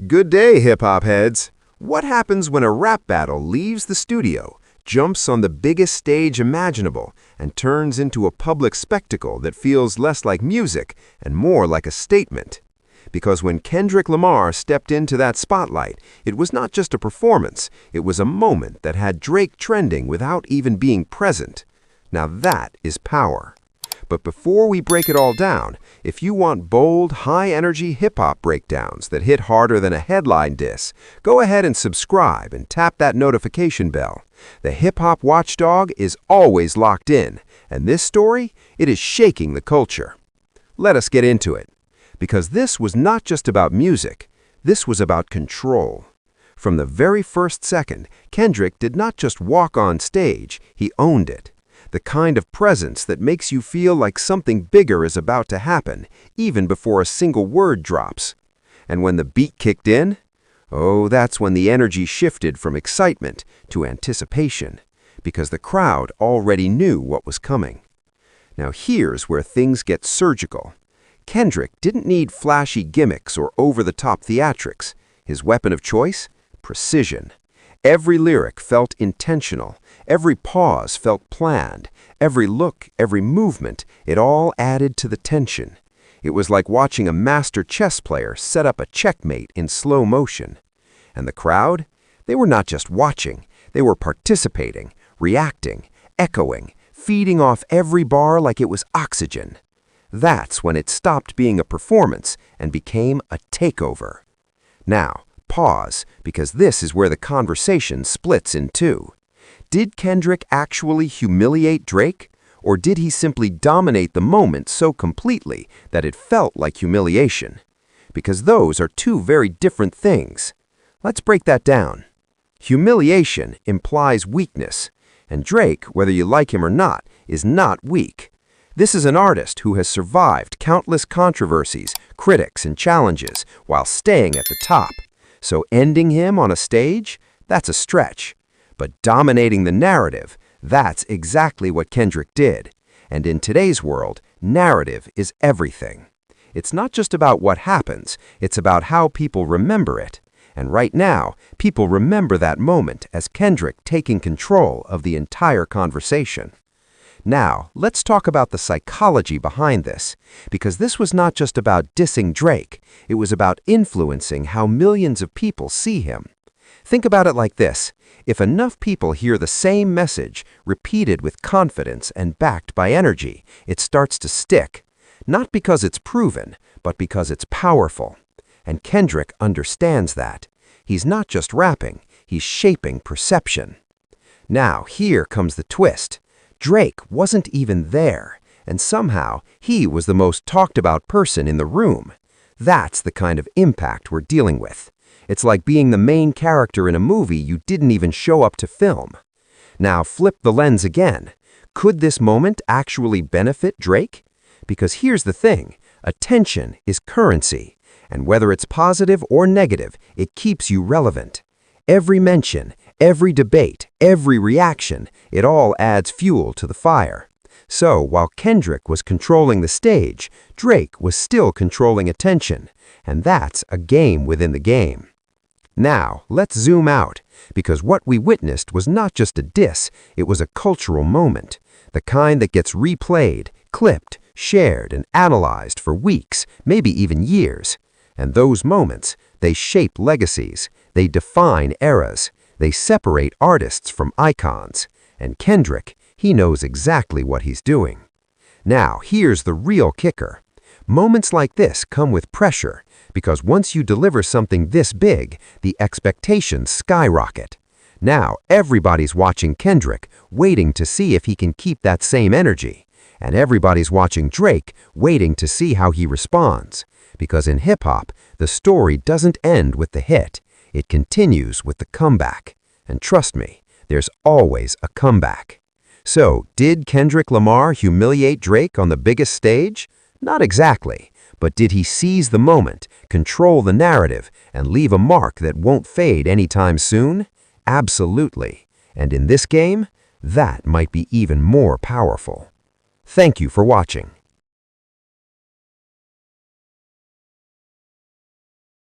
Good day, hip-hop heads. What happens when a rap battle leaves the studio, jumps on the biggest stage imaginable, and turns into a public spectacle that feels less like music and more like a statement? Because when Kendrick Lamar stepped into that spotlight, it was not just a performance, it was a moment that had Drake trending without even being present. Now that is power. But before we break it all down, if you want bold, high-energy hip-hop breakdowns that hit harder than a headline diss, go ahead and subscribe and tap that notification bell. The hip-hop watchdog is always locked in, and this story, it is shaking the culture. Let us get into it. Because this was not just about music, this was about control. From the very first second, Kendrick did not just walk on stage, he owned it. The kind of presence that makes you feel like something bigger is about to happen, even before a single word drops. And when the beat kicked in, oh, that's when the energy shifted from excitement to anticipation, because the crowd already knew what was coming. Now here's where things get surgical. Kendrick didn't need flashy gimmicks or over-the-top theatrics. His weapon of choice? Precision. Every lyric felt intentional. Every pause felt planned. Every look, every movement, it all added to the tension. It was like watching a master chess player set up a checkmate in slow motion. And the crowd? They were not just watching. They were participating, reacting, echoing, feeding off every bar like it was oxygen. That's when it stopped being a performance and became a takeover. Now, pause, because this is where the conversation splits in two. Did Kendrick actually humiliate Drake, or did he simply dominate the moment so completely that it felt like humiliation? Because those are two very different things. Let's break that down. Humiliation implies weakness, and Drake, whether you like him or not, is not weak. This is an artist who has survived countless controversies, critics, and challenges while staying at the top. So ending him on a stage, that's a stretch. But dominating the narrative, that's exactly what Kendrick did. And in today's world, narrative is everything. It's not just about what happens, it's about how people remember it. And right now, people remember that moment as Kendrick taking control of the entire conversation. Now, let's talk about the psychology behind this, because this was not just about dissing Drake, it was about influencing how millions of people see him. Think about it like this. If enough people hear the same message, repeated with confidence and backed by energy, it starts to stick. Not because it's proven, but because it's powerful. And Kendrick understands that. He's not just rapping, he's shaping perception. Now, here comes the twist. Drake wasn't even there, and somehow he was the most talked about person in the room. That's the kind of impact we're dealing with. It's like being the main character in a movie you didn't even show up to film. Now flip the lens again. Could this moment actually benefit Drake? Because here's the thing, attention is currency, and whether it's positive or negative, it keeps you relevant. Every mention, every debate, every reaction, it all adds fuel to the fire. So while Kendrick was controlling the stage, Drake was still controlling attention, and that's a game within the game. Now, let's zoom out, because what we witnessed was not just a diss, it was a cultural moment, the kind that gets replayed, clipped, shared, and analyzed for weeks, maybe even years. And those moments, they shape legacies, they define eras, they separate artists from icons. And Kendrick, he knows exactly what he's doing. Now, here's the real kicker. Moments like this come with pressure, because once you deliver something this big, the expectations skyrocket. Now, everybody's watching Kendrick, waiting to see if he can keep that same energy. And everybody's watching Drake, waiting to see how he responds. Because in hip-hop, the story doesn't end with the hit. It continues with the comeback. And trust me, there's always a comeback. So, did Kendrick Lamar humiliate Drake on the biggest stage? Not exactly. But did he seize the moment, control the narrative, and leave a mark that won't fade anytime soon? Absolutely. And in this game, that might be even more powerful. Thank you for watching.